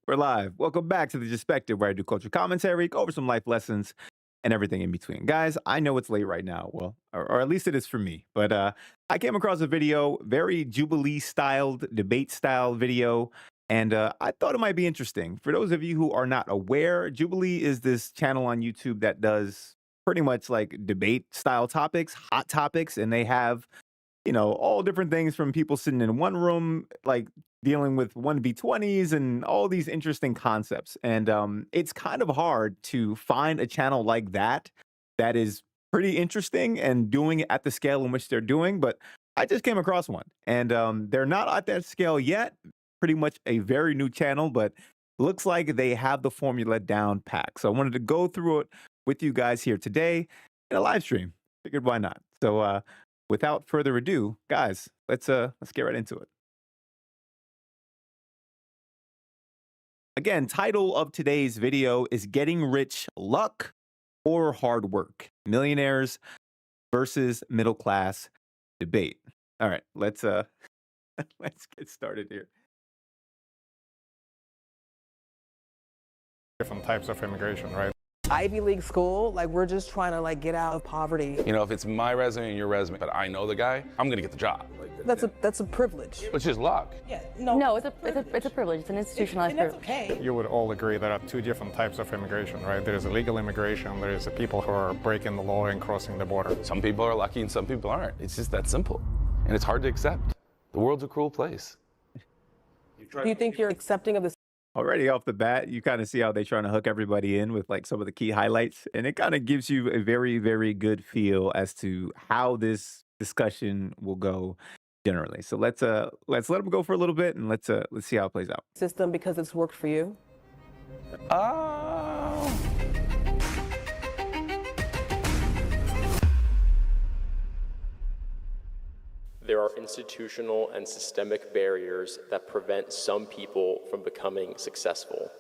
We're live. Welcome back to TheJespective, where I do culture commentary, go over some life lessons, and everything in between. Guys, I know it's late right now. Well, or at least it is for me. But I came across a video, very Jubilee-styled, debate-style video, and I thought it might be interesting. For those of you who are not aware, Jubilee is this channel on YouTube that does pretty much like debate-style topics, hot topics, and they have all different things from people sitting in one room, like dealing with 1v20s and all these interesting concepts. And it's kind of hard to find a channel like that that is pretty interesting and doing it at the scale in which they're doing. But I just came across one, and they're not at that scale yet. Pretty much a very new channel, but looks like they have the formula down packed. So I wanted to go through it with you guys here today in a live stream. Figured why not? So without further ado, guys, let's get right into it. Again, title of today's video is Getting Rich Luck or Hard Work? Millionaires versus middle class debate. All right, let's let's get started here. Different types of immigration, right? Ivy League school, like we're just trying to like get out of poverty. You know, if it's my resume and your resume, but I know the guy, I'm gonna get the job. That's a privilege. It's just luck. Yeah, No, it's a privilege. It's an institutionalized and that's privilege. okay. You would all agree there are two different types of immigration, right? There is illegal immigration, there is the people who are breaking the law and crossing the border. Some people are lucky and some people aren't. It's just that simple. And it's hard to accept. The world's a cruel place. Do you think you're accepting of this? Already off the bat, you kind of see how they're trying to hook everybody in with like some of the key highlights, and it kind of gives you a very, very good feel as to how this discussion will go generally. So let's let them go for a little bit, and let's see how it plays out. System because it's worked for you? There are institutional and systemic barriers that prevent some people from becoming successful.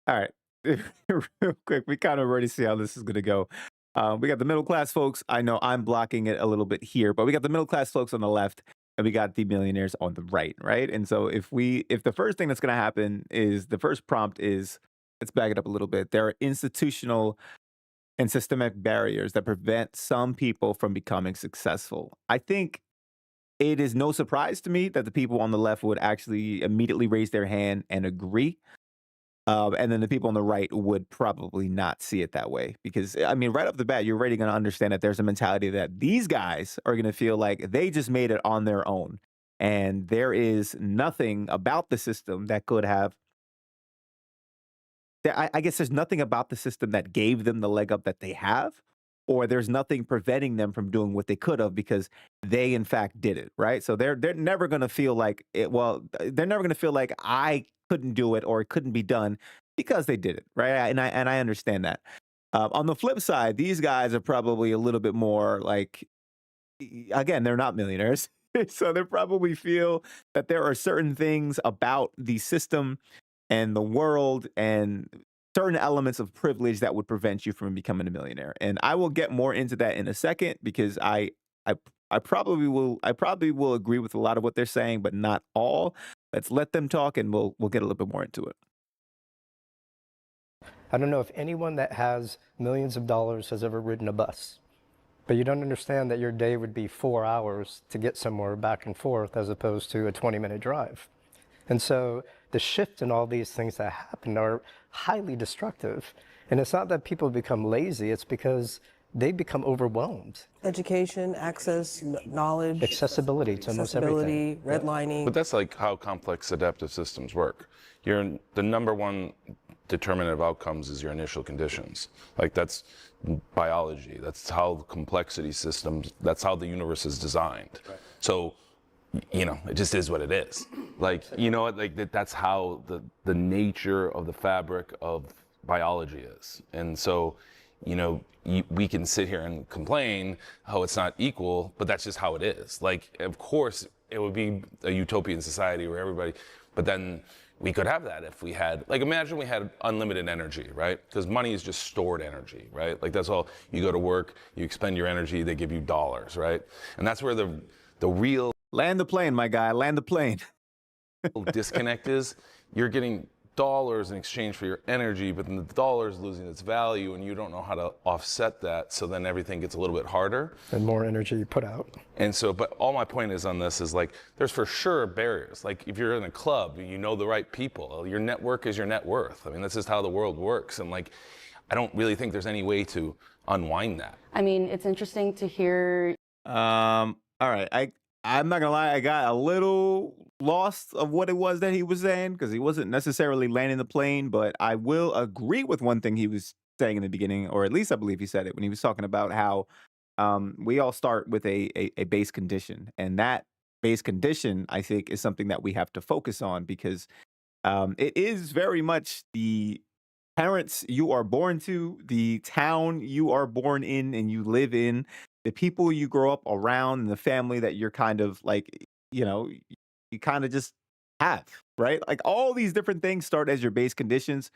All right, real quick, we kind of already see how this is going to go. We got the middle class folks. I know I'm blocking it a little bit here, but we got the middle class folks on the left, and we got the millionaires on the right, right? And so if the first thing that's going to happen is the first prompt is, let's back it up a little bit. There are institutional and systemic barriers that prevent some people from becoming successful. I think it is no surprise to me that the people on the left would actually immediately raise their hand and agree. And then the people on the right would probably not see it that way, because I mean, right off the bat, you're already going to understand that there's a mentality that these guys are going to feel like they just made it on their own. And there is nothing about the system that could have, I guess there's nothing about the system that gave them the leg up that they have, or there's nothing preventing them from doing what they could have because they in fact did it, right? So they're never going to feel like it. Well, they're never going to feel like I couldn't do it or it couldn't be done because they did it, right? And I understand that. On the flip side, these guys are probably a little bit more like, again, they're not millionaires. So they probably feel that there are certain things about the system and the world and certain elements of privilege that would prevent you from becoming a millionaire. And I will get more into that in a second, because I probably will agree with a lot of what they're saying, but not all. Let's let them talk, and we'll get a little bit more into it. I don't know if anyone that has millions of dollars has ever ridden a bus, but you don't understand that your day would be 4 hours to get somewhere back and forth as opposed to a 20-minute drive. And so the shift in all these things that happen are highly destructive. And it's not that people become lazy, it's because they become overwhelmed. Education, access, knowledge, Accessibility to almost everything. redlining. But that's like how complex adaptive systems work. The number one determinant of outcomes is your initial conditions. Like that's biology. That's how complexity systems, that's how the universe is designed. Right. So, it just is what it is. Like, that's how the nature of the fabric of biology is. And so, we can sit here and complain how it's not equal, but that's just how it is. Like, of course, it would be a utopian society where everybody, but then we could have that if we had, like, imagine we had unlimited energy, right? Because money is just stored energy, right? Like, that's all. You go to work, you expend your energy, they give you dollars, right? And that's where the real Land the plane, my guy. Land the plane. disconnect is you're getting dollars in exchange for your energy, but then the dollar is losing its value and you don't know how to offset that, so then everything gets a little bit harder. And more energy you put out. And so, but all my point is on this is like, there's for sure barriers. Like if you're in a club, you know the right people, your network is your net worth. I mean, that's just how the world works. And like, I don't really think there's any way to unwind that. I mean, it's interesting to hear. All right. I'm not gonna lie, I got a little lost of what it was that he was saying because he wasn't necessarily landing the plane, but I will agree with one thing he was saying in the beginning, or at least I believe he said it when he was talking about how we all start with a base condition, and that base condition I think is something that we have to focus on because it is very much the parents you are born to, the town you are born in and you live in, the people you grow up around, and the family that you're kind of like, you kind of just have, right? Like all these different things start as your base conditions,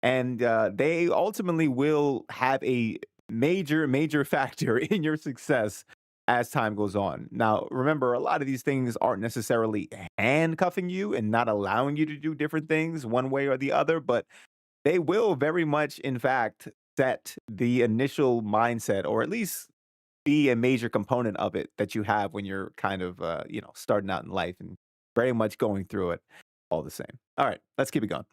and they ultimately will have a major factor in your success as time goes on. Now, remember, a lot of these things aren't necessarily handcuffing you and not allowing you to do different things one way or the other, but they will very much, in fact, set the initial mindset, or at least be a major component of it that you have when you're kind of, starting out in life and very much going through it all the same. All right, let's keep it going.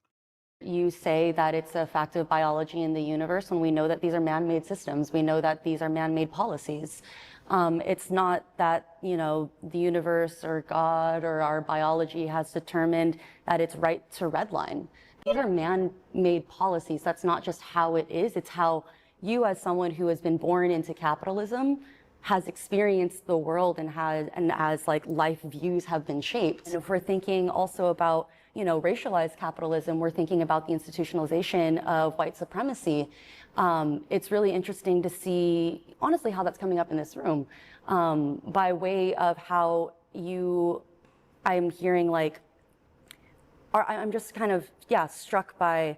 You say that it's a fact of biology in the universe when we know that these are man-made systems. We know that these are man-made policies. It's not that, the universe or God or our biology has determined that it's right to redline. These are man-made policies. That's not just how it is. It's how you, as someone who has been born into capitalism, has experienced the world and as like life views have been shaped. And if we're thinking also about, racialized capitalism, we're thinking about the institutionalization of white supremacy. It's really interesting to see, honestly, how that's coming up in this room, by way of how I'm hearing like, I'm just kind of, struck by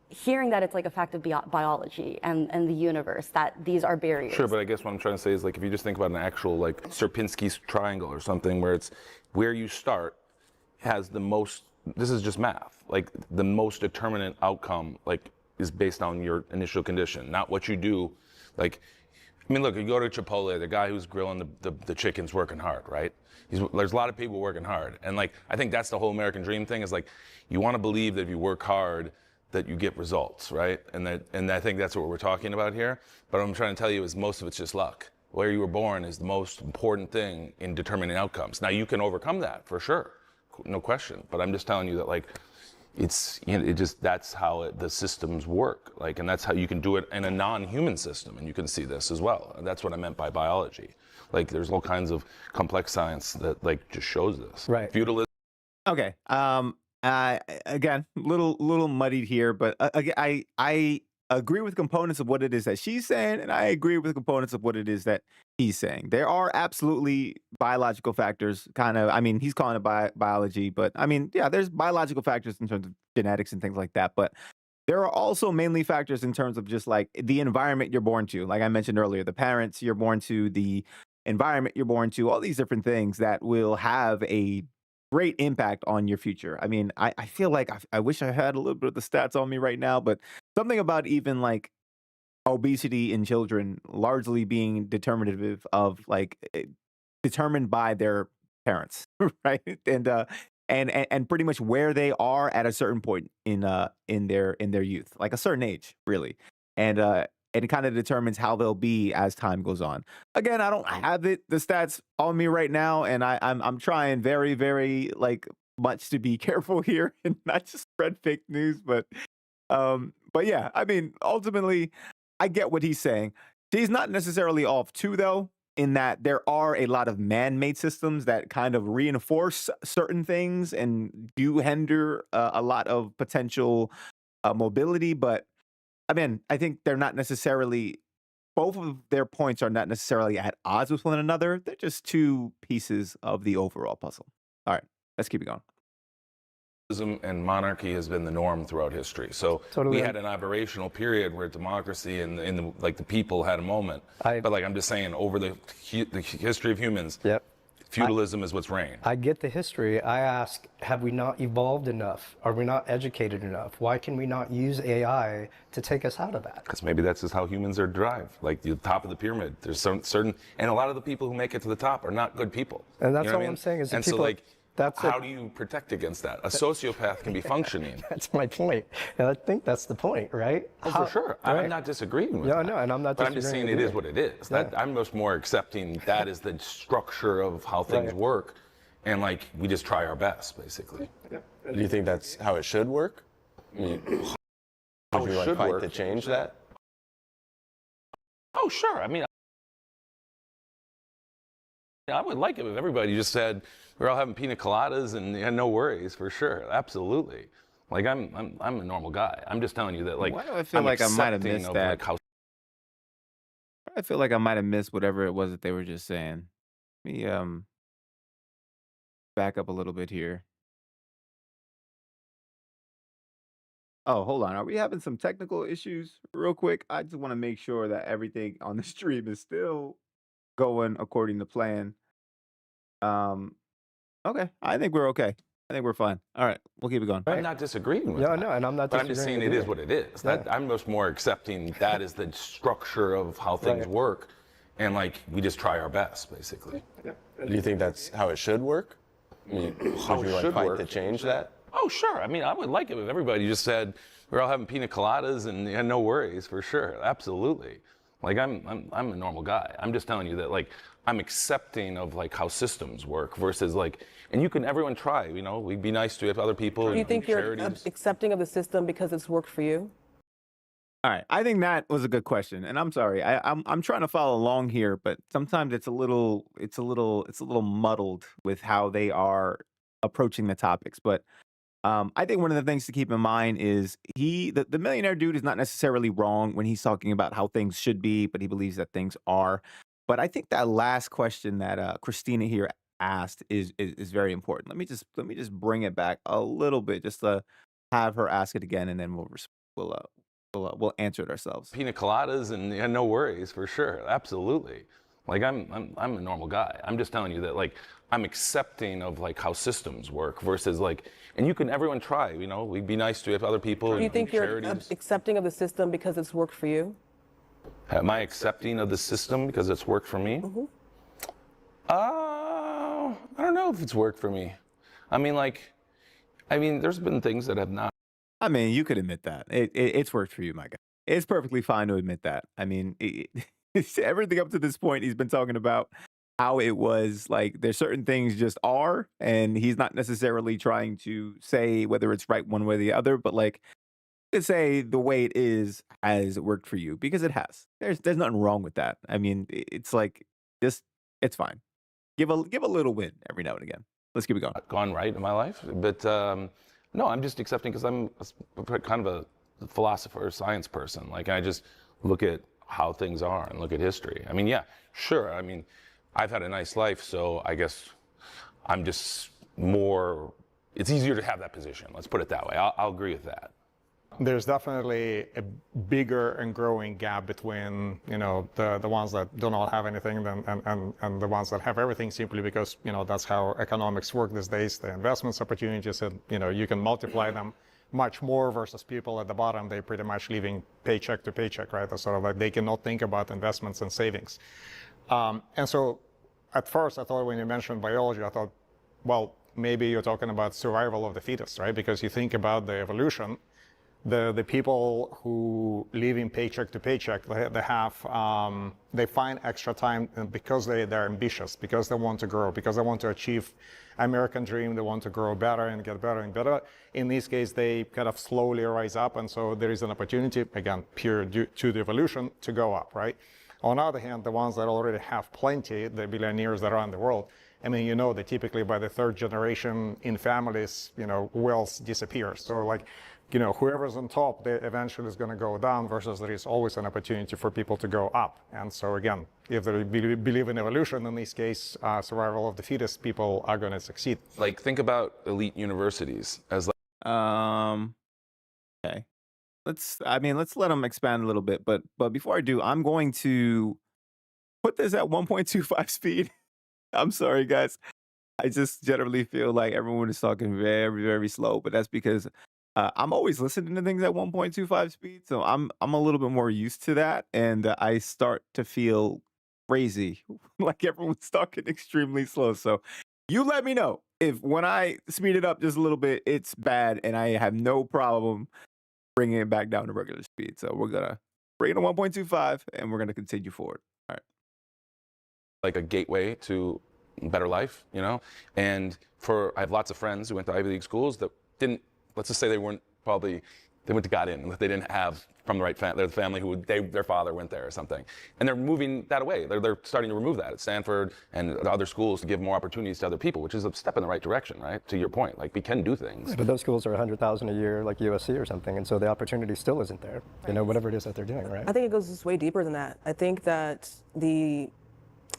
hearing that it's like a fact of biology and the universe, that these are barriers. Sure, but I guess what I'm trying to say is like, if you just think about an actual like Sierpinski's triangle or something where it's where you start has the most, this is just math, like the most determinant outcome like is based on your initial condition, not what you do. Like, I mean, look, you go to Chipotle, the guy who's grilling the chicken's working hard, right? There's a lot of people working hard. And like, I think that's the whole American dream thing is like, you want to believe that if you work hard, that you get results, right? And I think that's what we're talking about here. But what I'm trying to tell you is most of it's just luck. Where you were born is the most important thing in determining outcomes. Now you can overcome that for sure, no question. But I'm just telling you that like, that's how the systems work. Like, and that's how you can do it in a non-human system. And you can see this as well. And that's what I meant by biology. Like there's all kinds of complex science that like just shows this. Right. Feudalism. Okay. Again, little muddied here, but again, I agree with components of what it is that she's saying, and I agree with components of what it is that he's saying. There are absolutely biological factors, kind of. I mean, he's calling it biology, but I mean, yeah, there's biological factors in terms of genetics and things like that. But there are also mainly factors in terms of just like the environment you're born to. Like I mentioned earlier, the parents you're born to, the environment you're born to, all these different things that will have a great impact on your future. I mean, I feel like I wish I had a little bit of the stats on me right now, but something about even like obesity in children largely being determinative of like determined by their parents, right? And pretty much where they are at a certain point in their youth, like a certain age, really. And it kind of determines how they'll be as time goes on. Again, I don't have the stats on me right now, and I'm trying very, very like much to be careful here and not just spread fake news. But yeah, I mean, ultimately, I get what he's saying. He's not necessarily off too, though, in that there are a lot of man-made systems that kind of reinforce certain things and do hinder a lot of potential mobility, but I mean, I think they're not necessarily, both of their points are not necessarily at odds with one another. They're just two pieces of the overall puzzle. All right, let's keep it going. And monarchy has been the norm throughout history. So Totally. we had an aberrational period where democracy and the people had a moment. But like I'm just saying, over the history of humans, Yep. Feudalism is what's reign. I get the history. I ask, have we not evolved enough? Are we not educated enough? Why can we not use AI to take us out of that? Because maybe that's just how humans are derived. Like the top of the pyramid, there's some certain, and a lot of the people who make it to the top are not good people. And that's You know all what I I'm mean? saying is that and people, so like, that's how do you protect against that? A sociopath can be functioning. That's my point. And I think that's the point, right? Oh, for sure. Right? I'm not disagreeing with No, that. no, and I'm not But I'm just saying disagreeing it with is you. what it is. That, I'm much more accepting that is the structure of how things Right. work. And like, we just try our best, basically. Do you think that's how it should work? I mean, How would it you like should fight work. to change that? Oh, sure. I mean, I would like it if everybody just said we're all having pina coladas and no worries, for sure. Absolutely. Like I'm a normal guy. I'm just telling you that, like, Why do I feel I'm like I might have accepting missed of, that? like, how I feel like I might have missed whatever it was that they were just saying. Let me back up a little bit here. Oh, hold on. Are we having some technical issues real quick? I just want to make sure that everything on the stream is still going according to plan. Um, okay. I think we're okay. I think we're fine. All right, we'll keep it going. I'm not disagreeing with No, that. no, and I'm not But I'm just disagreeing saying it with is you. what it is. That I'm much more accepting that is the structure of how things Right. work. And like, we just try our best, basically. Do you think that's how it should work? I mean, How would it you like should fight work. to change that? Oh, sure. I mean, I would like it if everybody just said we're all having pina coladas and no worries, for sure. Absolutely. Like I'm a normal guy. I'm just telling you that, like, I'm accepting of like how systems work versus like, and everyone try. You know, we'd be nice to other people. Do you think you're charities. accepting of the system because it's worked for you? All right, I think that was a good question, and I'm sorry. I'm trying to follow along here, but sometimes it's a little muddled with how they are approaching the topics. But I think one of the things to keep in mind is the millionaire dude is not necessarily wrong when he's talking about how things should be, but he believes that things are. But I think that last question that Christina here asked is very important. Let me just bring it back a little bit, just to have her ask it again, and then we'll answer it ourselves. Pina coladas and no worries, for sure. Absolutely. Like I'm a normal guy. I'm just telling you that, like, I'm accepting of like how systems work versus like, and everyone try. You know, we'd be nice to other people. Do you think you're charities. accepting of the system because it's worked for you? Am I accepting of the system because it's worked for me? I don't know if it's worked for me. I mean, there's been things that have not. I mean, you could admit that it's worked for you, my guy. It's perfectly fine to admit that. I mean, it's everything up to this point. He's been talking about how it was like there's certain things just are, and he's not necessarily trying to say whether it's right one way or the other, but like you could say the way it is has worked for you because it has. There's nothing wrong with that. I mean, it's like just it's fine. Give a little win every now and again. Let's keep it going. Gone right in my life, but no, I'm just accepting because I'm kind of a philosopher, science person. Like, I just look at how things are and look at history. I mean, yeah, sure. I mean, I've had a nice life, so I guess I'm just more. It's easier to have that position. Let's put it that way. I'll agree with that. There's definitely a bigger and growing gap between, the ones that do not have anything and the ones that have everything, simply because, that's how economics work these days. The investments opportunities, and, you can multiply them much more versus people at the bottom. They're pretty much living paycheck to paycheck, right? That's sort of like they cannot think about investments and savings. And so at first I thought when you mentioned biology, I thought, well, maybe you're talking about survival of the fittest, right? Because you think about the evolution. The people who live in paycheck to paycheck, they find extra time because they're ambitious, because they want to grow, because they want to achieve American dream. They want to grow better and get better and better. In this case, they kind of slowly rise up, and so there is an opportunity, again, pure due to the evolution, to go up, right? On the other hand, the ones that already have plenty, the billionaires that are in the world, I mean, that typically by the third generation in families, wealth disappears. So like, whoever's on top, they eventually is going to go down, versus there is always an opportunity for people to go up. And so again, if they believe in evolution, in this case, survival of the fittest, people are going to succeed. Like, think about elite universities as like. Okay. Let's let them expand a little bit, but before I do, I'm going to put this at 1.25 speed I'm sorry, guys. I just generally feel like everyone is talking very, very slow, but that's because I'm always listening to things at 1.25 speed, so I'm a little bit more used to that, and I start to feel crazy, like everyone's talking extremely slow. So you let me know if when I speed it up just a little bit, it's bad, and I have no problem bringing it back down to regular speed. So we're gonna bring it to 1.25, and we're gonna continue forward. All right. Like a gateway to better life, you know? And I have lots of friends who went to Ivy League schools that didn't, let's just say they went to got in, they didn't have from the right family, their family their father went there or something. And they're moving that away. They're starting to remove that at Stanford and the other schools to give more opportunities to other people, which is a step in the right direction, right? To your point, like we can do things. But those schools are 100,000 a year, like USC or something, and so the opportunity still isn't there. You know, whatever it is that they're doing, right? I think it goes just way deeper than that. I think that the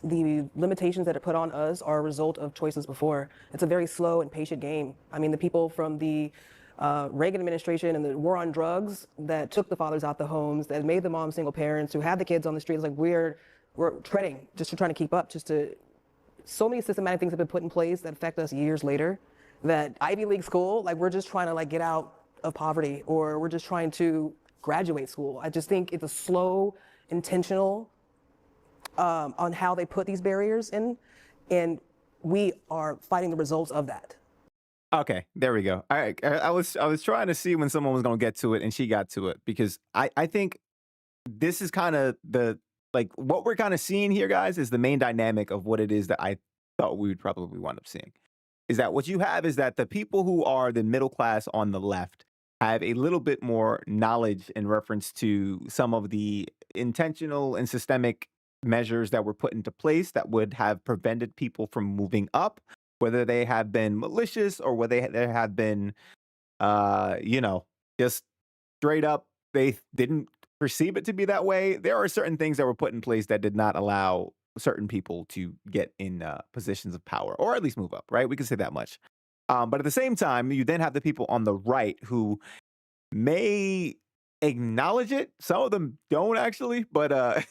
limitations that are put on us are a result of choices before. It's a very slow and patient game. I mean, the people from the Reagan administration and the war on drugs that took the fathers out the homes, that made the moms single parents, who had the kids on the streets, like we're treading just to trying to keep up, so many systematic things have been put in place that affect us years later. That Ivy League school, like we're just trying to like get out of poverty, or we're just trying to graduate school. I just think it's a slow, intentional on how they put these barriers in, and we are fighting the results of that. Okay, there we go. All right, I was trying to see when someone was gonna get to it, and she got to it because I think this is kind of what we're kind of seeing here, guys, is the main dynamic of what it is that I thought we would probably wind up seeing. Is that what you have is that the people who are the middle class on the left have a little bit more knowledge in reference to some of the intentional and systemic measures that were put into place that would have prevented people from moving up, whether they have been malicious or whether they have been, just straight up, they didn't perceive it to be that way. There are certain things that were put in place that did not allow certain people to get in positions of power or at least move up, right? We can say that much. But at the same time, you then have the people on the right who may acknowledge it. Some of them don't actually, but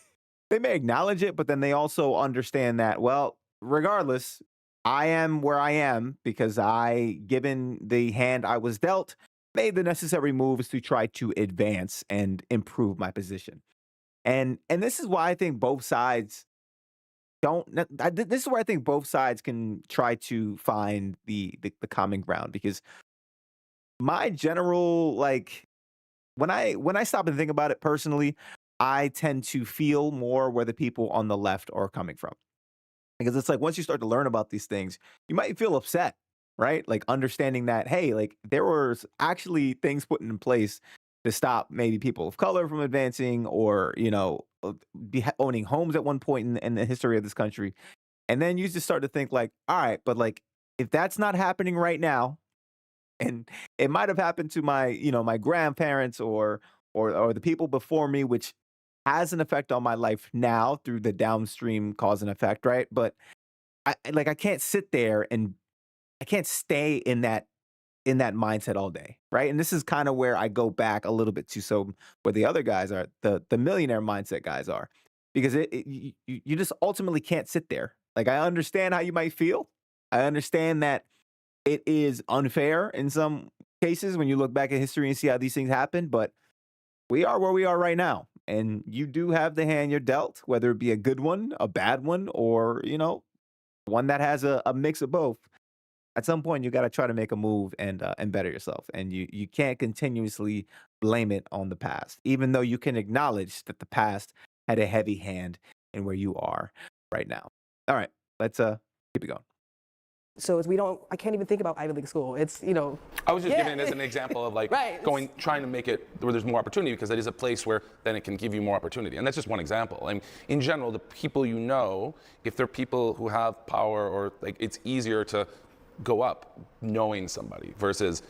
they may acknowledge it, but then they also understand that, well, regardless, I am where I am because given the hand I was dealt, made the necessary moves to try to advance and improve my position. And this is why I think both sides this is where I think both sides can try to find the common ground, because my general, like, when I stop and think about it personally, I tend to feel more where the people on the left are coming from. Because it's like once you start to learn about these things, you might feel upset, right? Like understanding that, hey, like there was actually things put in place to stop maybe people of color from advancing, or, owning homes at one point in the history of this country. And then you just start to think like, all right, but like if that's not happening right now, and it might have happened to my grandparents or the people before me, which has an effect on my life now through the downstream cause and effect, right? But I can't sit there and I can't stay in that mindset all day, right? And this is kind of where I go back a little bit to where the other guys are, the millionaire mindset guys are, because you just ultimately can't sit there. Like I understand how you might feel. I understand that it is unfair in some cases when you look back at history and see how these things happen, but we are where we are right now. And you do have the hand you're dealt, whether it be a good one, a bad one, or, one that has a mix of both. At some point, you got to try to make a move and better yourself. And you can't continuously blame it on the past, even though you can acknowledge that the past had a heavy hand in where you are right now. All right, let's keep it going. So I can't even think about Ivy League school. It's, I was just giving it as an example of like Right. trying to make it where there's more opportunity, because that is a place where then it can give you more opportunity. And that's just one example. I mean, in general, the people if they're people who have power, or like it's easier to go up knowing somebody versus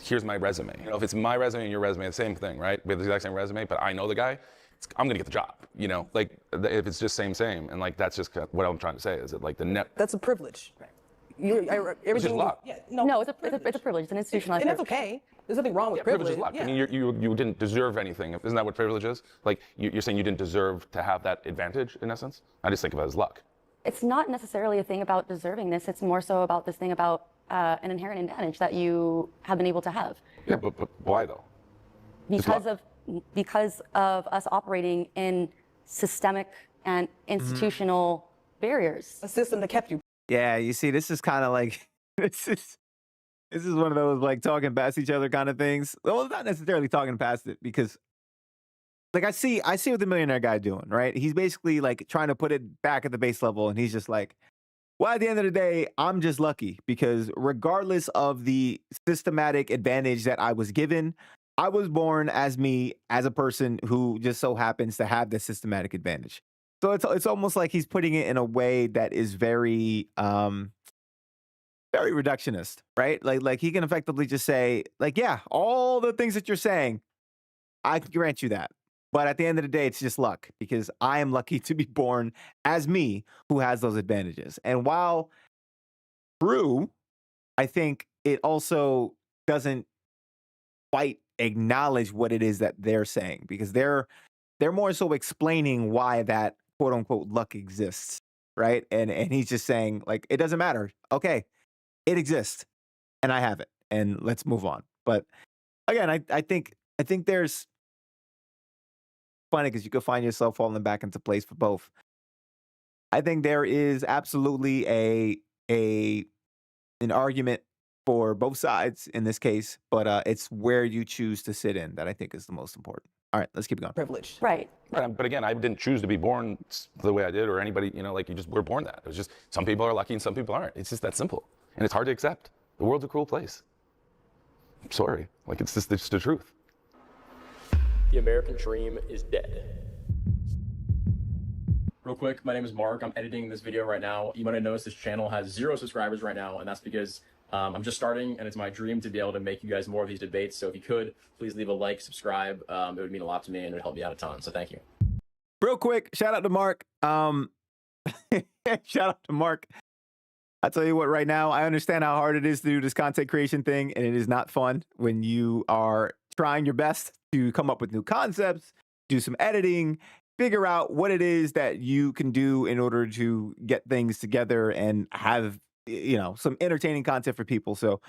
here's my resume. If it's my resume and your resume, the same thing, right? We have the exact same resume, but I know the guy, I'm gonna get the job. Like if it's just same, and like that's just what I'm trying to say is that like the net. That's a privilege. Right. It's just luck. Yeah, No, it's a privilege. It's an institutionalized and that's privilege. okay. There's nothing wrong with Privilege is luck. Yeah. I mean, you didn't deserve anything. Isn't that what privilege is? Like you're saying you didn't deserve to have that advantage in essence? I just think of it as luck. it's not necessarily a thing about deserving this. It's more so about this thing about an inherent advantage that you have been able to have. Yeah, but why though? Because of us operating in systemic and institutional barriers. A system that kept you. Yeah, you see, this is kind of like this is one of those like talking past each other kind of things. Well, not necessarily talking past it because like I see what the millionaire guy doing, right? He's basically like trying to put it back at the base level, and he's just like, well, at the end of the day, I'm just lucky because regardless of the systematic advantage that I was given, I was born as me, as a person who just so happens to have the systematic advantage. So it's almost like he's putting it in a way that is very very reductionist, right? Like he can effectively just say, like, yeah, all the things that you're saying, I can grant you that. But at the end of the day, it's just luck because I am lucky to be born as me who has those advantages. And while true, I think it also doesn't quite acknowledge what it is that they're saying because they're more so explaining why that quote unquote luck exists, right? And he's just saying like it doesn't matter. Okay, it exists and I have it and let's move on. But again, I think there's funny because you could find yourself falling back into place for both. I think there is absolutely an argument for both sides in this case, but it's where you choose to sit in that I think is the most important. All right, let's keep going. Privilege. Right. But again, I didn't choose to be born the way I did, or anybody, you know, like you just were born that. It was just some people are lucky and some people aren't. It's just that simple, and it's hard to accept. The world's a cruel place. I'm sorry, like it's just the truth. The American dream is dead. Real quick, my name is Mark. I'm editing this video right now. You might have noticed this channel has 0 subscribers right now, and that's because I'm just starting, and it's my dream to be able to make you guys more of these debates. So if you could, please leave a like, subscribe. It would mean a lot to me, and it would help me out a ton. So thank you. Real quick, shout out to Mark. Shout out to Mark. I tell you what, right now, I understand how hard it is to do this content creation thing, and it is not fun when you are trying your best to come up with new concepts, do some editing, figure out what it is that you can do in order to get things together and have, you know, some entertaining content for people. So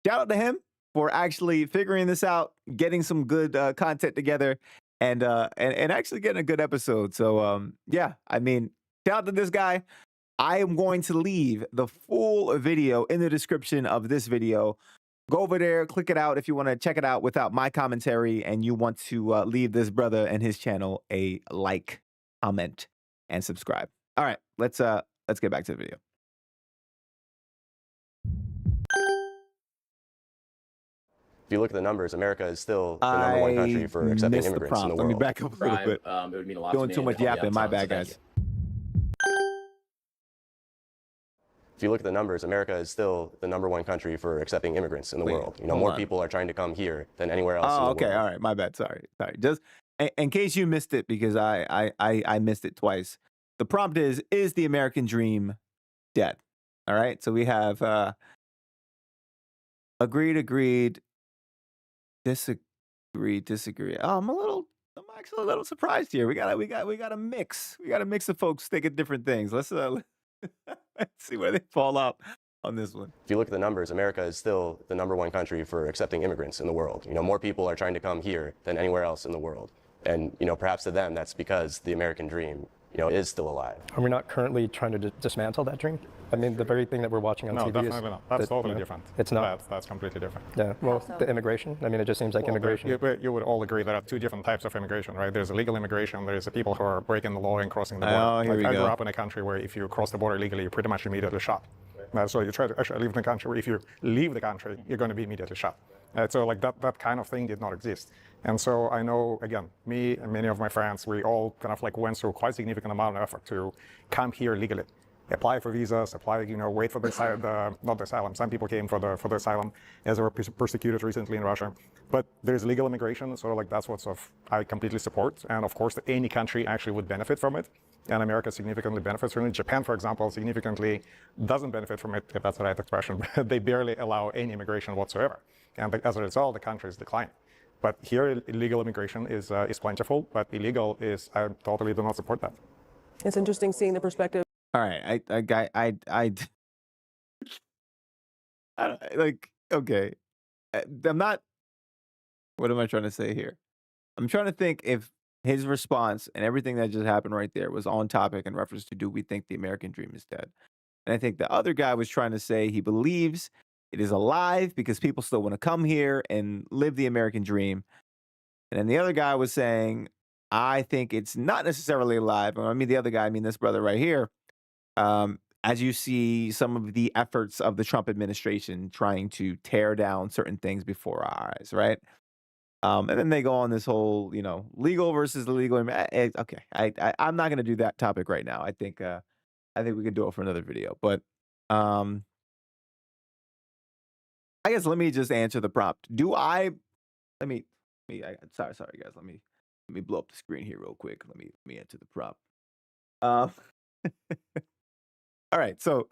shout out to him for actually figuring this out, getting some good content together, and actually getting a good episode. So yeah, I mean, shout out to this guy. I am going to leave the full video in the description of this video. Go over there, click it out if you want to check it out without my commentary and you want to leave this brother and his channel a like, comment, and subscribe. All right, let's get back to the video. If you look at the numbers, America is still the number one country for accepting immigrants in the world. Let me back up a little bit. It would mean a lot Doing to me. too much yapping. My bad, guys. If you look at the numbers, America is still the number one country for accepting immigrants in the world. You know, more people are trying to come here than anywhere else in the world. Okay, all right, my bad. Sorry. Just in case you missed it, because I missed it twice. The prompt is the American dream dead? All right, so we have agreed, disagree. Oh, I'm actually a little surprised here. We got a mix. We got a mix of folks thinking different things. Let's see where they fall out on this one. If you look at the numbers, America is still the number one country for accepting immigrants in the world. You know, more people are trying to come here than anywhere else in the world. And, you know, perhaps to them, that's because the American dream, you know, is still alive. Are we not currently trying to dismantle that dream? I mean, the very thing that we're watching on TV is... No, definitely not. That's totally different. It's not? That's completely different. Yeah, well, the immigration, I mean, it just seems like immigration. You would all agree there are two different types of immigration, right? There's illegal immigration, there's the people who are breaking the law and crossing the border. Oh, here we I grew go. up in a country where if you cross the border illegally, you're pretty much immediately shot. So you try to actually leave the country, where if you leave the country, you're going to be immediately shot. So like that kind of thing did not exist. And so I know, again, me and many of my friends, we all kind of like went through quite significant amount of effort to come here legally. Apply for visas, wait for not the asylum. Some people came for the asylum as they were persecuted recently in Russia. But there's legal immigration, sort of like that's what I completely support. And of course, any country actually would benefit from it. And America significantly benefits from it. Japan, for example, significantly doesn't benefit from it, if that's the right expression. They barely allow any immigration whatsoever. And as a result, the country is declining. But here, illegal immigration is plentiful, but illegal is, I totally do not support that. It's interesting seeing the perspective All right, I don't, like, okay, I'm not. What am I trying to say here? I'm trying to think if his response and everything that just happened right there was on topic in reference to do we think the American dream is dead? And I think the other guy was trying to say he believes it is alive because people still want to come here and live the American dream. And then the other guy was saying, I think it's not necessarily alive. And I mean, the other guy, I mean, this brother right here. As you see some of the efforts of the Trump administration trying to tear down certain things before our eyes, right? And then they go on this whole, legal versus illegal. Okay, I'm not going to do that topic right now. I think we could do it for another video. But um, I guess let me just answer the prompt. Do I? Let me. Sorry, guys. Let me blow up the screen here real quick. Let me answer the prompt. Um, all right. So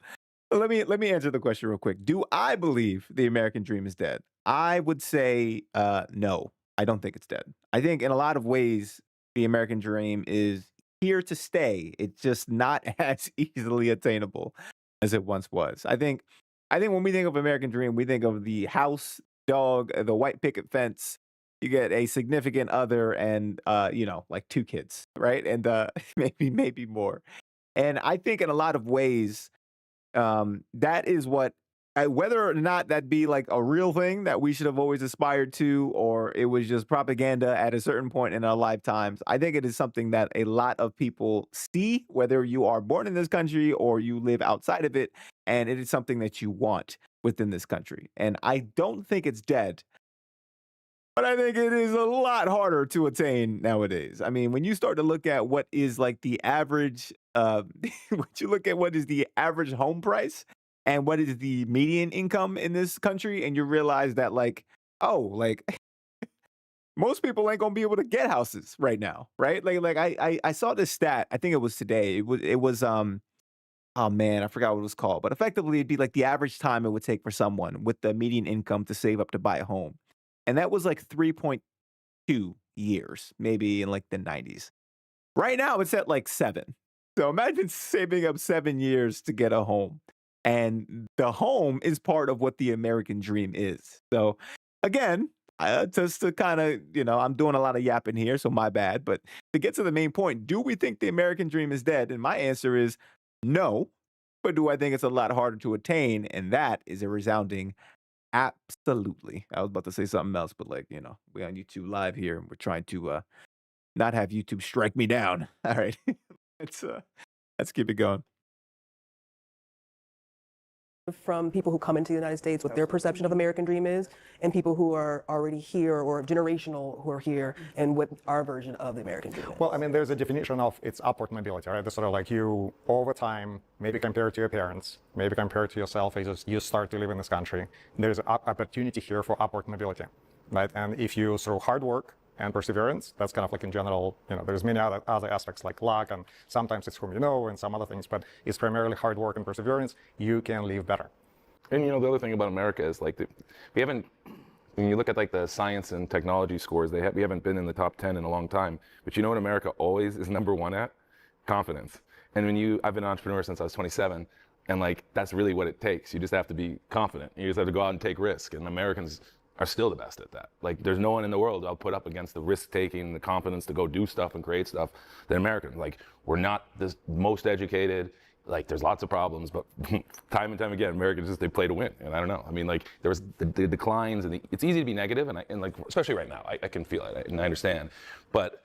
let me answer the question real quick. Do I believe the American dream is dead? I would say no. I don't think it's dead. I think in a lot of ways the American dream is here to stay. It's just not as easily attainable as it once was. I think when we think of American dream, we think of the house, dog, the white picket fence. You get a significant other and like two kids, right? And maybe more. And I think in a lot of ways that is what whether or not that be like a real thing that we should have always aspired to, or it was just propaganda at a certain point in our lifetimes. I think it is something that a lot of people see, whether you are born in this country or you live outside of it, and it is something that you want within this country. And I don't think it's dead. But I think it is a lot harder to attain nowadays. I mean, when you start to look at what is like the average, when you look at what is the average home price and what is the median income in this country, and you realize that, like, oh, like most people ain't gonna be able to get houses right now, right? I saw this stat. I think it was today. It was oh man, I forgot what it was called, but effectively it'd be like the average time it would take for someone with the median income to save up to buy a home. And that was like 3.2 years, maybe in like the 90s. Right now it's at like 7. So imagine saving up 7 years to get a home. And the home is part of what the American dream is. So again, just to kind of, I'm doing a lot of yapping here, so my bad. But to get to the main point, do we think the American dream is dead? And my answer is no. But do I think it's a lot harder to attain? And that is a resounding absolutely. I was about to say something else, but like, we're on YouTube live here and we're trying to not have YouTube strike me down. All right. let's let's keep it going. From people who come into the United States, what their perception of American dream is, and people who are already here or generational who are here, and what our version of the American dream is. Well, I mean, there's a definition of its upward mobility, right? It's sort of like you, over time, maybe compared to your parents, maybe compared to yourself, as you start to live in this country, there's an opportunity here for upward mobility, right? And if you, through hard work and perseverance, that's kind of like in general, there's many other aspects like luck, and sometimes it's whom you know and some other things, but it's primarily hard work and perseverance, you can live better. And the other thing about America is like we haven't, when you look at like the science and technology scores, we haven't been in the top 10 in a long time. But you know what America always is number one at? Confidence. And I've been an entrepreneur since I was 27, and like that's really what it takes. You just have to be confident. You just have to go out and take risk. And Americans are still the best at that. Like there's no one in the world I'll put up against the risk taking, the confidence to go do stuff and create stuff than Americans. Like we're not the most educated. Like there's lots of problems, but time and time again, Americans they play to win. And I don't know. I mean, like there was the declines, and it's easy to be negative, and like especially right now, I can feel it and I understand. But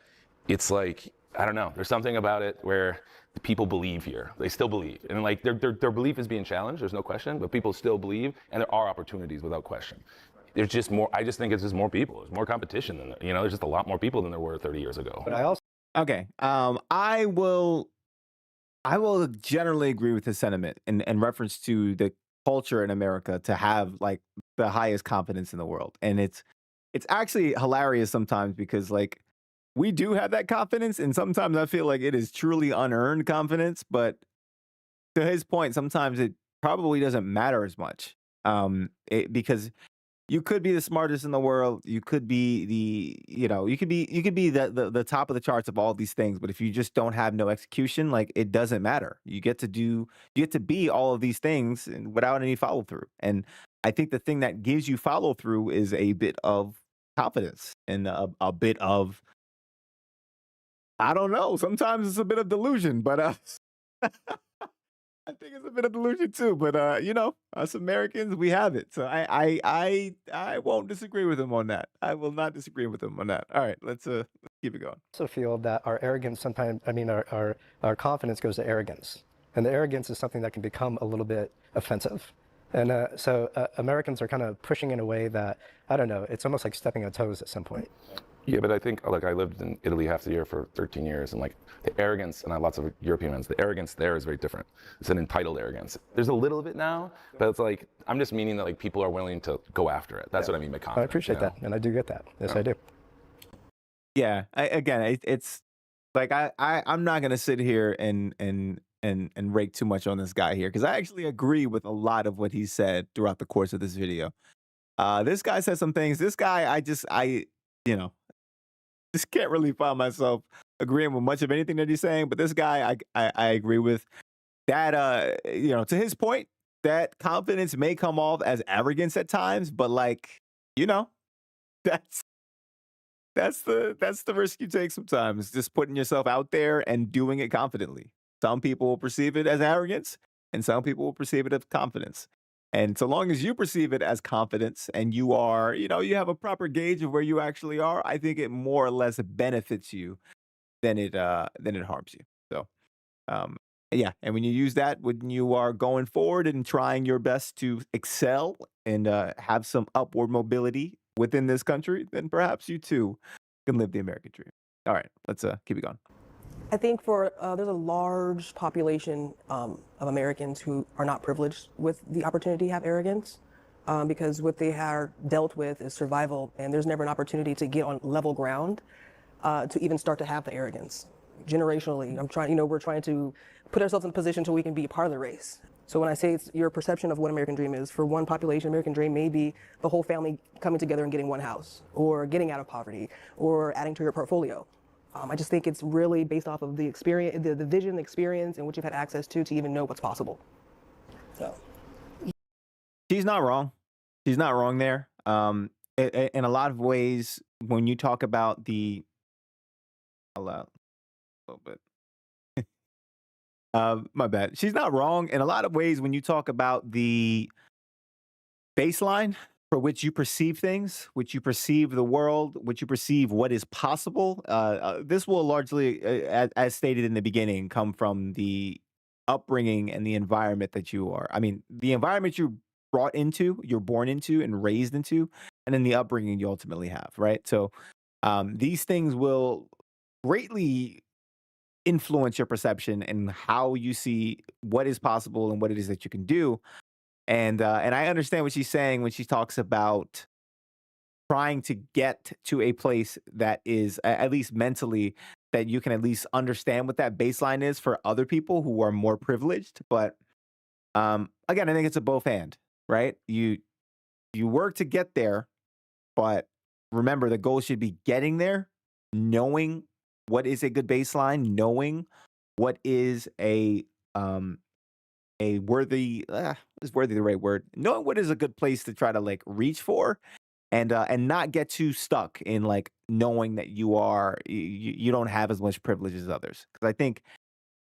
it's like I don't know. There's something about it where the people believe here. They still believe, and like their belief is being challenged. There's no question, but people still believe, and there are opportunities without question. There's just more. I just think it's just more people. There's more competition than there's just a lot more people than there were 30 years ago. But I also Okay. I will generally agree with his sentiment in reference to the culture in America to have like the highest confidence in the world. And it's actually hilarious sometimes because like we do have that confidence, and sometimes I feel like it is truly unearned confidence, but to his point, sometimes it probably doesn't matter as much. Because you could be the smartest in the world. You could be you could be the top of the charts of all these things. But if you just don't have no execution, like it doesn't matter. You get to be all of these things and without any follow through. And I think the thing that gives you follow through is a bit of confidence and a bit of, I don't know. Sometimes it's a bit of delusion, but I think it's a bit of delusion too. But us Americans, we have it. So I won't disagree with him on that. I will not disagree with him on that. All right, let's keep it going. Also feel that our arrogance sometimes, I mean, our confidence goes to arrogance. And the arrogance is something that can become a little bit offensive. And so Americans are kind of pushing in a way that, I don't know, it's almost like stepping on toes at some point. Yeah, but I think, like, I lived in Italy half the year for 13 years, and like the arrogance, and I have lots of European friends, the arrogance there is very different. It's an entitled arrogance. There's a little of it now, but it's like, I'm just meaning that like people are willing to go after it. That's what I mean by confidence. I appreciate that, and I do get that. Yes, I do. Yeah, it's like I'm not gonna sit here and rake too much on this guy here because I actually agree with a lot of what he said throughout the course of this video. This guy said some things. This guy, I you know just can't really find myself agreeing with much of anything that he's saying. But this guy, I agree with that. To his point, that confidence may come off as arrogance at times, but like that's that's the risk you take sometimes, just putting yourself out there and doing it confidently. Some people will perceive it as arrogance, and some people will perceive it as confidence. And so long as you perceive it as confidence and you are, you have a proper gauge of where you actually are, I think it more or less benefits you than it harms you. So yeah, and when you use that, when you are going forward and trying your best to excel and have some upward mobility within this country, then perhaps you too can live the American dream. All right, let's keep it going. I think there's a large population of Americans who are not privileged with the opportunity to have arrogance because what they are dealt with is survival, and there's never an opportunity to get on level ground to even start to have the arrogance. Generationally, we're trying to put ourselves in a position so we can be a part of the race. So when I say it's your perception of what American dream is, for one population, American dream may be the whole family coming together and getting one house, or getting out of poverty, or adding to your portfolio. I just think it's really based off of the experience, the vision, the experience, and what you've had access to even know what's possible. So, she's not wrong. She's not wrong there. In a lot of ways, when you talk about a little bit. My bad. She's not wrong in a lot of ways when you talk about the baseline for which you perceive things, which you perceive the world, which you perceive what is possible. This will largely, as stated in the beginning, come from the upbringing and the environment that you are. I mean, the environment you're born into and raised into, and then the upbringing you ultimately have, right? So these things will greatly influence your perception and how you see what is possible and what it is that you can do. And I understand what she's saying when she talks about trying to get to a place that is at least mentally that you can at least understand what that baseline is for other people who are more privileged. But again, I think it's a both and, right? You work to get there, but remember the goal should be getting there, knowing what is a good baseline, knowing what is a worthy is worthy the right word, knowing what is a good place to try to like reach for, and not get too stuck in like knowing that you don't have as much privilege as others. Because I think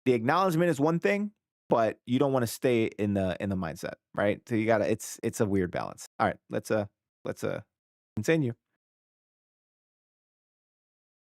the acknowledgement is one thing, but you don't want to stay in the mindset, right? So you gotta, it's a weird balance. All right, let's continue.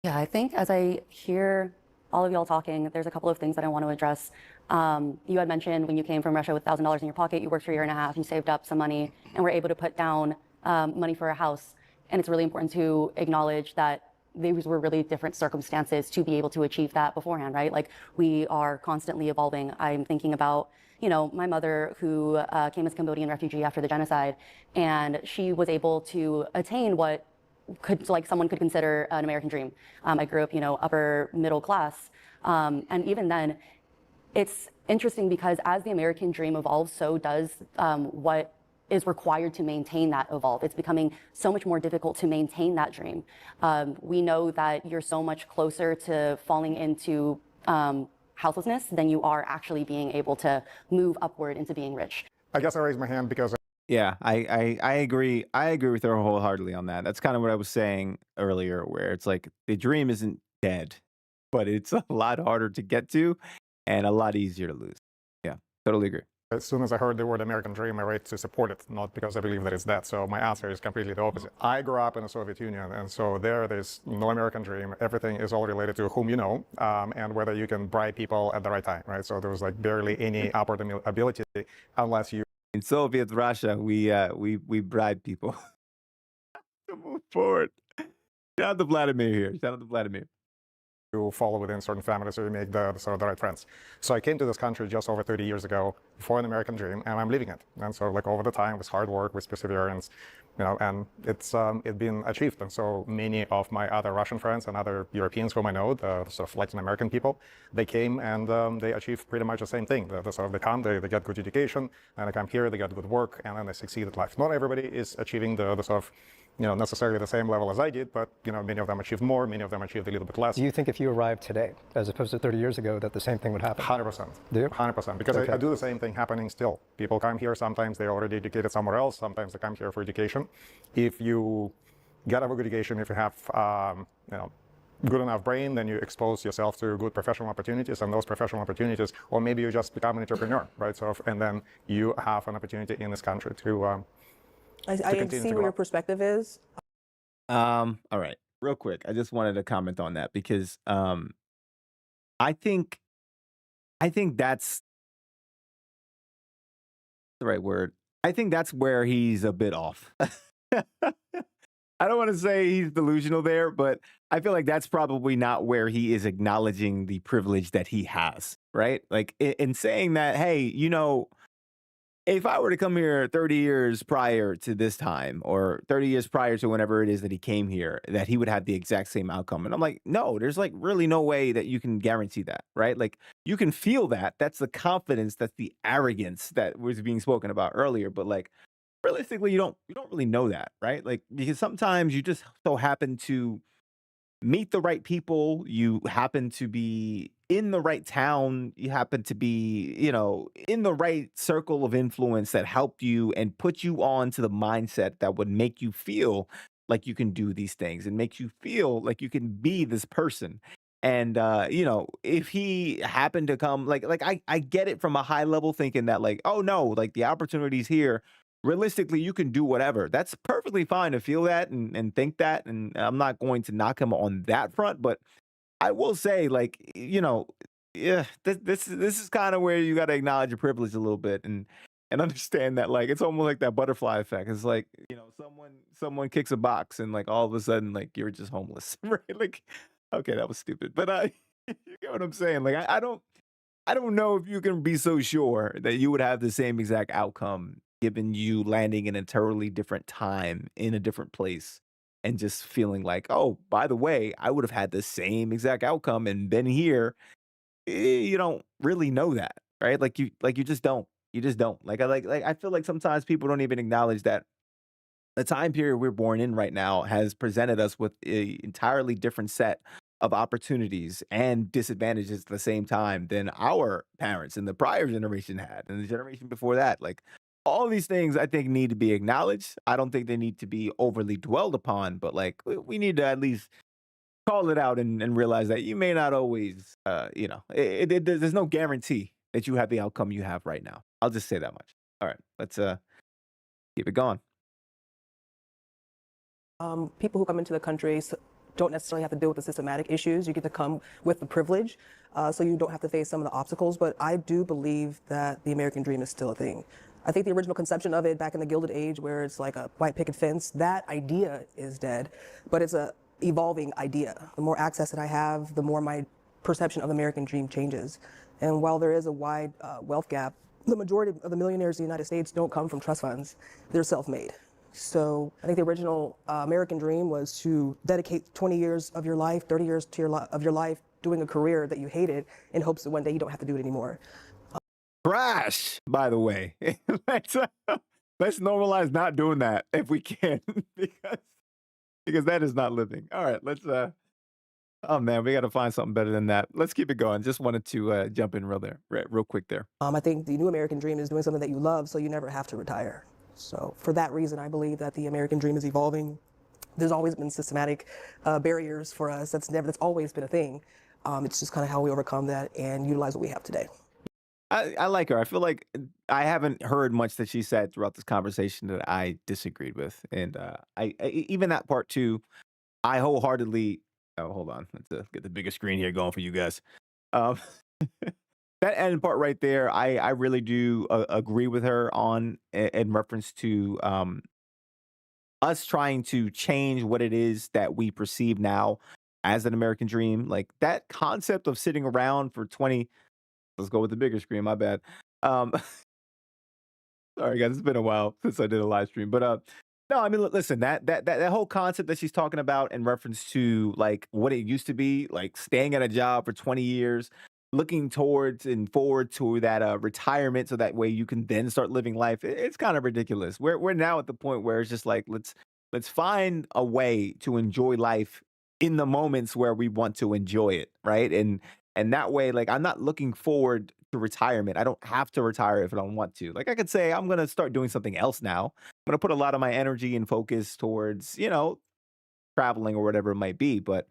Yeah, I think as I hear all of y'all talking, there's a couple of things that I want to address. You had mentioned when you came from Russia with $1,000 in your pocket, you worked for a year and a half, you saved up some money, and were able to put down money for a house. And it's really important to acknowledge that these were really different circumstances to be able to achieve that beforehand, right? Like, we are constantly evolving. I'm thinking about, my mother who came as a Cambodian refugee after the genocide, and she was able to attain what someone could consider an American dream. I grew up, upper middle class. And even then, it's interesting because as the American dream evolves, so does what is required to maintain that evolve. It's becoming so much more difficult to maintain that dream. We know that you're so much closer to falling into houselessness than you are actually being able to move upward into being rich. I guess I raised my hand because Yeah, I agree. I agree with her wholeheartedly on that. That's kind of what I was saying earlier, where it's like the dream isn't dead, but it's a lot harder to get to and a lot easier to lose. Yeah, totally agree. as soon as I heard the word American dream, I raised to support it, not because I believe that it's dead. So my answer is completely the opposite. I grew up in the Soviet Union, and so there's no American dream. Everything is all related to whom you know, and whether you can bribe people at the right time, right? So there was like barely any upward ability unless you. In Soviet Russia, we bribe people to move forward. Shout out to Vladimir here. Shout out to Vladimir. You follow within certain families, so you make the sort of the right friends. So I came to this country just over 30 years ago for an American dream, and I'm living it. And so like over the time, with hard work, with perseverance, you know, and it's been achieved. And so many of my other Russian friends and other Europeans whom I know, the sort of Latin American people, they came and they achieved pretty much the same thing. They come, they get good education, and they come here, they get good work, and then they succeed at life. Not everybody is achieving the sort of, you know, necessarily the same level as I did, but, you know, many of them achieved more, many of them achieved a little bit less. Do you think if you arrived today, as opposed to 30 years ago, that the same thing would happen? 100%. Do you? 100%. Because Okay. I do the same thing happening still. People come here, sometimes they're already educated somewhere else, sometimes they come here for education. If you get a good education, if you have, you know, good enough brain, then you expose yourself to good professional opportunities, and those professional opportunities, or maybe you just become an entrepreneur, right? So, and then you have an opportunity in this country to I continue see to where go your up. perspective is. All right, real quick. I just wanted to comment on that because I think that's the right word. I think that's where he's a bit off. I don't want to say he's delusional there, but I feel like that's probably not where he is acknowledging the privilege that he has, right? Like in saying that, hey, you know, if I were to come here 30 years prior to this time, or 30 years prior to whenever it is that he came here, that he would have the exact same outcome. And I'm like, no, there's like really no way that you can guarantee that, right? Like you can feel that. That's the confidence, that's the arrogance that was being spoken about earlier. But like realistically, you don't really know that, right? Like because sometimes you just so happen to meet the right people, you happen to be in the right town, you happen to be, you know, in the right circle of influence that helped you and put you on to the mindset that would make you feel like you can do these things and makes you feel like you can be this person. And you know, if he happened to come like I get it from a high level thinking that like, oh no, like the opportunity's here. Realistically, you can do whatever. That's perfectly fine to feel that and think that. And I'm not going to knock him on that front, but I will say, like, you know, yeah, this is kind of where you got to acknowledge your privilege a little bit and understand that, like, it's almost like that butterfly effect. It's like, you know, someone kicks a box and like all of a sudden, like you're just homeless, right? Like, okay, that was stupid, but you get what I'm saying. Like, I don't know if you can be so sure that you would have the same exact outcome given you landing in a totally different time in a different place and just feeling like, oh, by the way, I would have had the same exact outcome and been here. You don't really know that, right? Like you just don't. You just don't. Like I feel like sometimes people don't even acknowledge that the time period we're born in right now has presented us with a entirely different set of opportunities and disadvantages at the same time than our parents and the prior generation had and the generation before that. Like all these things I think need to be acknowledged. I don't think they need to be overly dwelled upon, but like we need to at least call it out and realize that you may not always, you know, there's no guarantee that you have the outcome you have right now. I'll just say that much. All right, let's keep it going. People who come into the country don't necessarily have to deal with the systematic issues. You get to come with the privilege, so you don't have to face some of the obstacles. But I do believe that the American dream is still a thing. I think the original conception of it back in the Gilded Age, where it's like a white picket fence, that idea is dead, but it's a evolving idea. The more access that I have, the more my perception of the American dream changes. And while there is a wide wealth gap, the majority of the millionaires in the United States don't come from trust funds. They're self-made. So I think the original American dream was to dedicate 20 years of your life, 30 years of your life doing a career that you hated in hopes that one day you don't have to do it anymore. Trash, by the way. Let's, let's normalize not doing that if we can, because that is not living. All right, let's. Oh man, we got to find something better than that. Let's keep it going. Just wanted to jump in real quick there. I think the new American dream is doing something that you love, so you never have to retire. So for that reason, I believe that the American dream is evolving. There's always been systematic barriers for us. That's always been a thing. It's just kind of how we overcome that and utilize what we have today. I like her. I feel like I haven't heard much that she said throughout this conversation that I disagreed with, and even that part too. I wholeheartedly. Oh, hold on. Let's get the bigger screen here going for you guys. Um, that end part right there, I really do agree with her on in reference to us trying to change what it is that we perceive now as an American dream. Like that concept of sitting around for 20. Let's go with the bigger screen. My bad. Um, sorry guys, it's been a while since I did a live stream, but no, I mean, listen, that whole concept that she's talking about in reference to like what it used to be, like staying at a job for 20 years, looking towards and forward to that retirement, so that way you can then start living life. It's kind of ridiculous. We're now at the point where it's just like let's find a way to enjoy life in the moments where we want to enjoy it, right? And that way, like I'm not looking forward to retirement. I don't have to retire if I don't want to. Like I could say I'm gonna start doing something else now. I'm gonna put a lot of my energy and focus towards, traveling or whatever it might be, but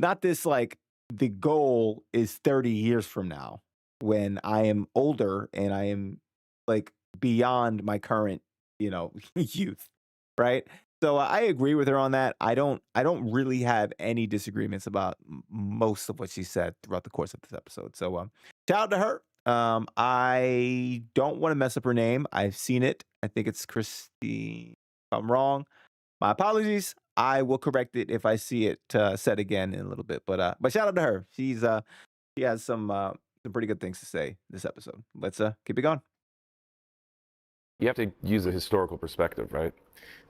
not this like the goal is 30 years from now when I am older and I am like beyond my current, youth, right? So I agree with her on that. I don't really have any disagreements about most of what she said throughout the course of this episode. So shout out to her. I don't want to mess up her name. I've seen it. I think it's Christine. If I'm wrong, my apologies. I will correct it if I see it said again in a little bit. But shout out to her. She has some pretty good things to say this episode. Let's keep it going. You have to use a historical perspective, right?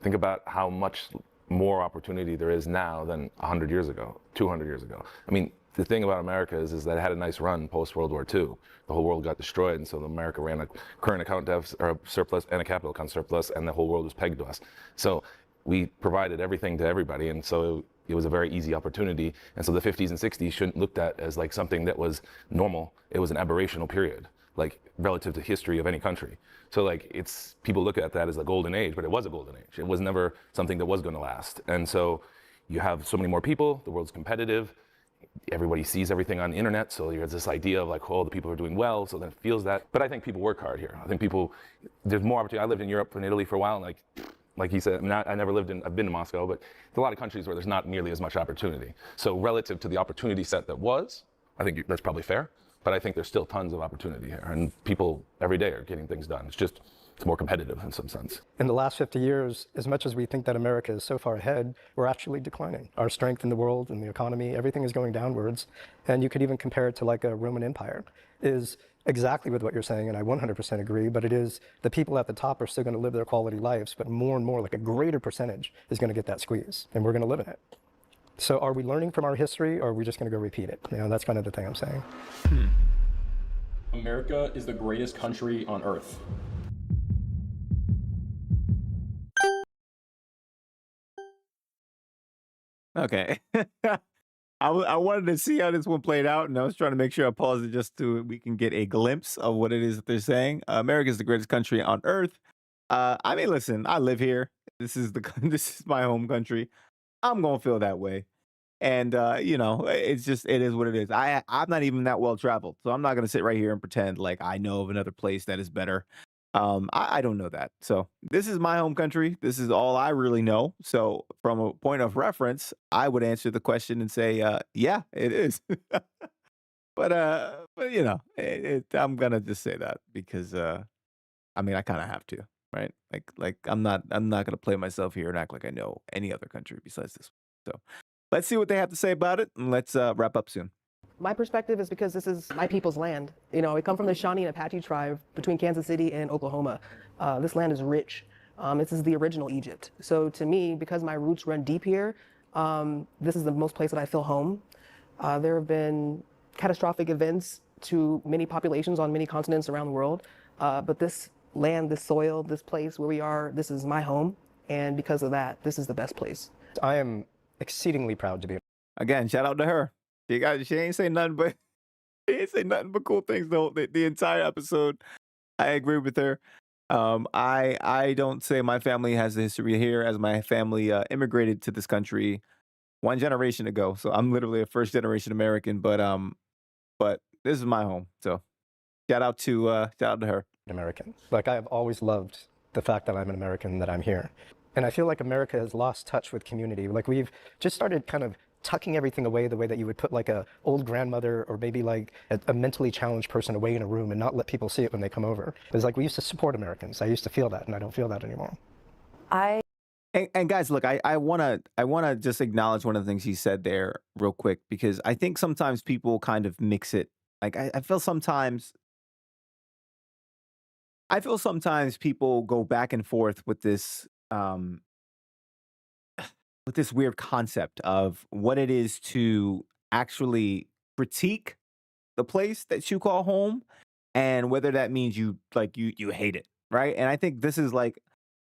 Think about how much more opportunity there is now than 100 years ago, 200 years ago. I mean, the thing about America is that it had a nice run post-World War II. The whole world got destroyed, and so America ran a current account deficit, or surplus, and a capital account surplus, and the whole world was pegged to us. So we provided everything to everybody, and so it was a very easy opportunity. And so the 50s and 60s shouldn't looked at as like something that was normal. It was an aberrational period, like relative to history of any country. So like people look at that as a golden age, but it was a golden age. It was never something that was going to last. And so you have so many more people, the world's competitive, everybody sees everything on the internet, so there's this idea of like, oh, the people are doing well, so then it feels that. But I think people work hard here. I think there's more opportunity. I lived in Europe and Italy for a while, and like he said, I never I've been to Moscow, but there's a lot of countries where there's not nearly as much opportunity. So relative to the opportunity set that was, I think that's probably fair. But I think there's still tons of opportunity here, and people every day are getting things done. It's more competitive in some sense. In the last 50 years, as much as we think that America is so far ahead, we're actually declining. Our strength in the world and the economy, everything is going downwards. And you could even compare it to like a Roman Empire. Is exactly with what you're saying, and I 100% agree, but it is the people at the top are still going to live their quality lives, but more and more, like a greater percentage is going to get that squeeze, and we're going to live in it. So are we learning from our history, or are we just going to go repeat it? That's kind of the thing I'm saying. America is the greatest country on earth. Okay. I wanted to see how this one played out, and I was trying to make sure I paused it just so we can get a glimpse of what it is that they're saying. America is the greatest country on earth. I mean, listen, I live here. This is my home country. I'm gonna feel that way, and it is what it is. I'm not even that well traveled, so I'm not gonna sit right here and pretend like I know of another place that is better. I don't know that. So this is my home country. This is all I really know. So from a point of reference, I would answer the question and say, yeah, it is. but I'm gonna just say that because I mean I kind of have to, right? Like I'm not gonna play myself here and act like I know any other country besides this one. So let's see what they have to say about it, and let's wrap up soon. My perspective is because this is my people's land. I come from the Shawnee and Apache tribe between Kansas City and Oklahoma. This land is rich. This is the original Egypt. So to me, because my roots run deep here, this is the most place that I feel home. There have been catastrophic events to many populations on many continents around the world, but this land, this soil, this place where we are, this is my home. And because of that, this is the best place. I am exceedingly proud to be. Again, shout out to her. She ain't say nothing but she ain't say nothing but cool things the entire episode. I agree with her. I don't say my family has a history here, as my family immigrated to this country one generation ago. So I'm literally a first generation American, but this is my home. So shout out to her. American. Like, I have always loved the fact that I'm an American, that I'm here. And I feel like America has lost touch with community. Like, we've just started kind of tucking everything away the way that you would put like a old grandmother or maybe like a mentally challenged person away in a room and not let people see it when they come over. It's like we used to support Americans. I used to feel that, and I don't feel that anymore. And guys, look, I wanna just acknowledge one of the things he said there real quick, because I think sometimes people kind of mix it. Like I feel sometimes people go back and forth with this weird concept of what it is to actually critique the place that you call home, and whether that means you hate it, right? And I think this is like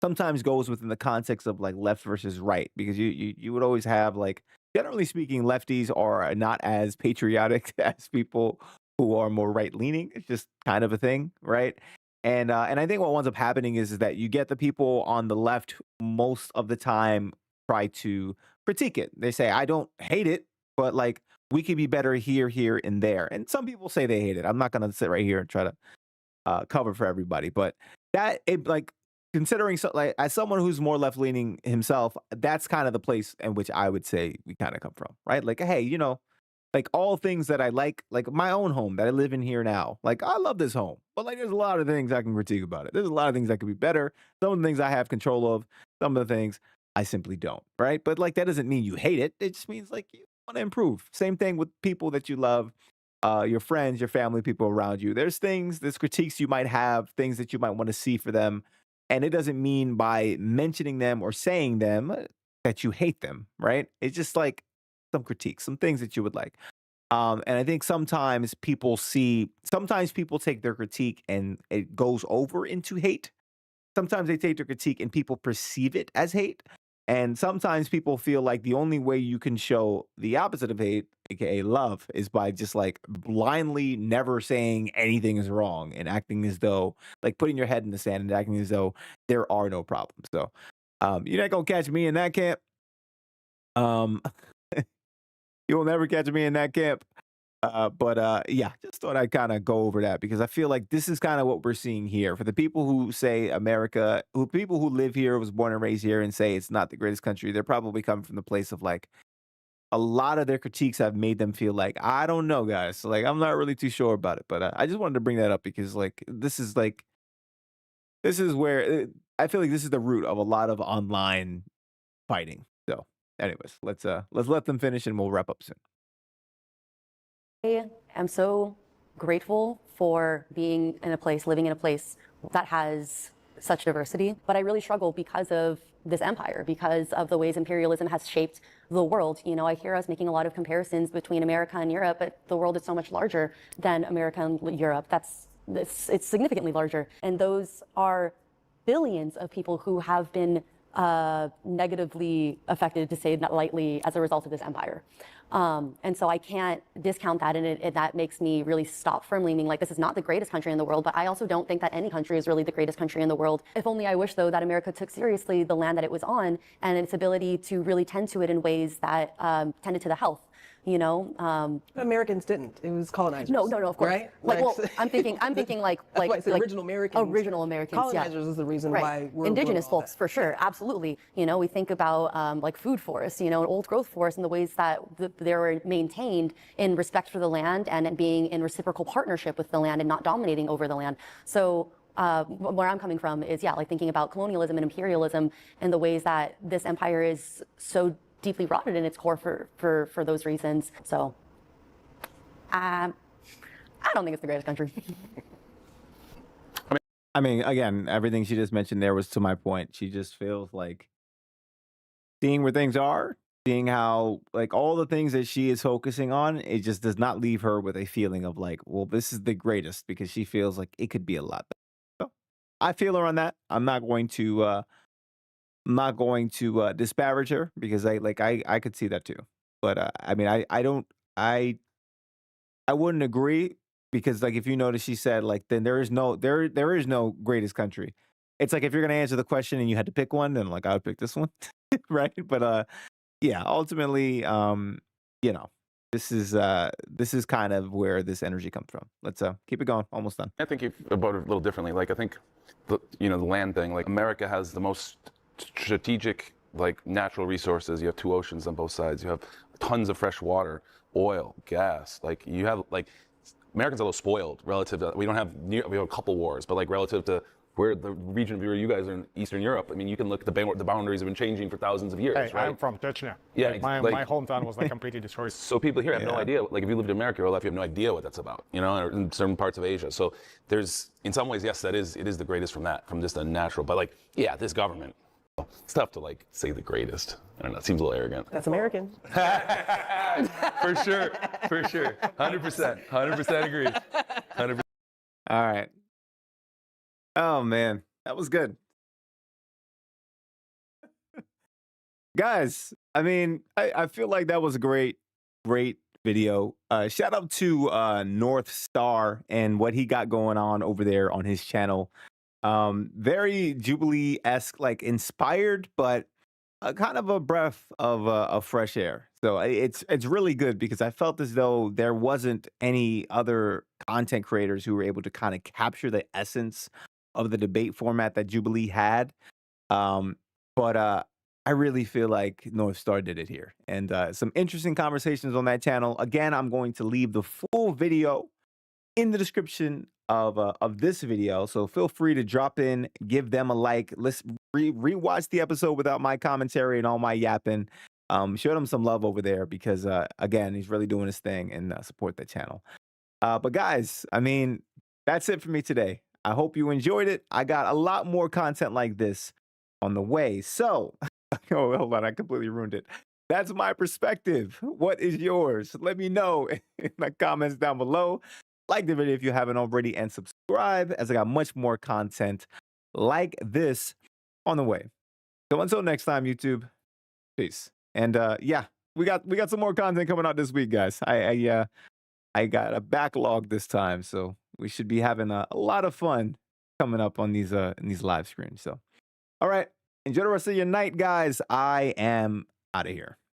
sometimes goes within the context of like left versus right, because you would always have, like, generally speaking, lefties are not as patriotic as people who are more right leaning. It's just kind of a thing, right? And I think what winds up happening is that you get the people on the left most of the time try to critique it. They say, I don't hate it, but like we could be better here, here, and there. And some people say they hate it. I'm not gonna sit right here and try to cover for everybody, but that it like considering, so like, as someone who's more left leaning himself, that's kind of the place in which I would say we kind of come from, right? Like, hey, like all things that I like my own home that I live in here now. Like, I love this home, but like there's a lot of things I can critique about it. There's a lot of things that could be better. Some of the things I have control of, some of the things I simply don't, right? But like that doesn't mean you hate it. It just means like you want to improve. Same thing with people that you love, your friends, your family, people around you. There's critiques you might have, things that you might want to see for them. And it doesn't mean by mentioning them or saying them that you hate them, right? It's just like some critiques, some things that you would like. And I think sometimes people take their critique and it goes over into hate. Sometimes they take their critique and people perceive it as hate. And sometimes people feel like the only way you can show the opposite of hate, aka love, is by just like blindly never saying anything is wrong and acting as though, like, putting your head in the sand and acting as though there are no problems. So you're not gonna catch me in that camp. Um, you will never catch me in that camp. But yeah, just thought I'd kind of go over that, because I feel like this is kind of what we're seeing here for the people who say people who live here, was born and raised here, and say it's not the greatest country. They're probably coming from the place of like a lot of their critiques have made them feel like, I don't know, guys. Like, I'm not really too sure about it, but I just wanted to bring that up because this is where I feel like this is the root of a lot of online fighting. So, anyways, let's let them finish and we'll wrap up soon. I am so grateful for living in a place that has such diversity, but I really struggle because of this empire, because of the ways imperialism has shaped the world. I hear us making a lot of comparisons between America and Europe, but the world is so much larger than America and Europe. It's significantly larger. And those are billions of people who have been negatively affected, to say it lightly, as a result of this empire. And so I can't discount that, and that makes me really stop from leaning like this is not the greatest country in the world, but I also don't think that any country is really the greatest country in the world. If only I wish, though, that America took seriously the land that it was on and its ability to really tend to it in ways that tended to the health. Americans didn't. It was colonizers. No, of course. Right? Like, well, I'm thinking like That's why I said like original Americans. Original Americans. Colonizers yeah. is the reason Right. why we're indigenous doing all folks, that. for sure, absolutely. We think about like food forests, old growth forests, and the ways that they were maintained in respect for the land and being in reciprocal partnership with the land and not dominating over the land. So where I'm coming from is, like thinking about colonialism and imperialism and the ways that this empire is so deeply rotted in its core for those reasons. So I don't think it's the greatest country. I mean, again, everything she just mentioned there was to my point. She just feels like seeing where things are, seeing how, like, all the things that she is focusing on, it just does not leave her with a feeling of like, well, this is the greatest, because she feels like it could be a lot better. So, I feel her on that. I'm not going to disparage her because I could see that too. But I mean, I I wouldn't agree because like if you notice, she said like then there is no greatest country. It's like if you're gonna answer the question and you had to pick one, then like I would pick this one, right? But yeah, ultimately, you know, this is kind of where this energy comes from. Let's keep it going. Almost done. I think about it a little differently. Like I think, the land thing. Like America has the most strategic like natural resources. You have two oceans on both sides. You have tons of fresh water, oil, gas. Like you have like Americans are a little spoiled relative to. We don't have we have a couple wars, but like relative to where the region where you guys are in Eastern Europe. I mean, you can look at the boundaries have been changing for thousands of years. Hey, right? I'm from Chechnya. Yeah, Like, my hometown was like completely destroyed. So people here have no idea. Like if you lived in America your whole life, you have no idea what that's about. You know, or in certain parts of Asia. So there's, in some ways, yes, it is the greatest from just a natural. But like, yeah, this government, it's tough to like say the greatest. I don't know. It seems a little arrogant. That's American. For sure, 100% agree. 100%. All right. Oh man, that was good. Guys, I mean, I feel like that was a great video. Shout out to North Star and what he got going on over there on his channel. Very Jubilee-esque, like inspired, but kind of a breath of fresh air. So it's really good because I felt as though there wasn't any other content creators who were able to kind of capture the essence of the debate format that Jubilee had. But I really feel like North Star did it here. And some interesting conversations on that channel. Again, I'm going to leave the full video in the description of this video. So feel free to drop in, give them a like. Let's rewatch the episode without my commentary and all my yapping. Show them some love over there because, again, he's really doing his thing and support the channel. But guys, I mean, that's it for me today. I hope you enjoyed it. I got a lot more content like this on the way. So, oh, hold on, I completely ruined it. That's my perspective. What is yours? Let me know in the comments down below. Like the video if you haven't already and subscribe as I got much more content like this on the way. So until next time, YouTube, peace. And yeah, we got some more content coming out this week, guys. I got a backlog this time, so we should be having a lot of fun coming up on these in these live screens. So, all right, enjoy the rest of your night, guys. I am out of here.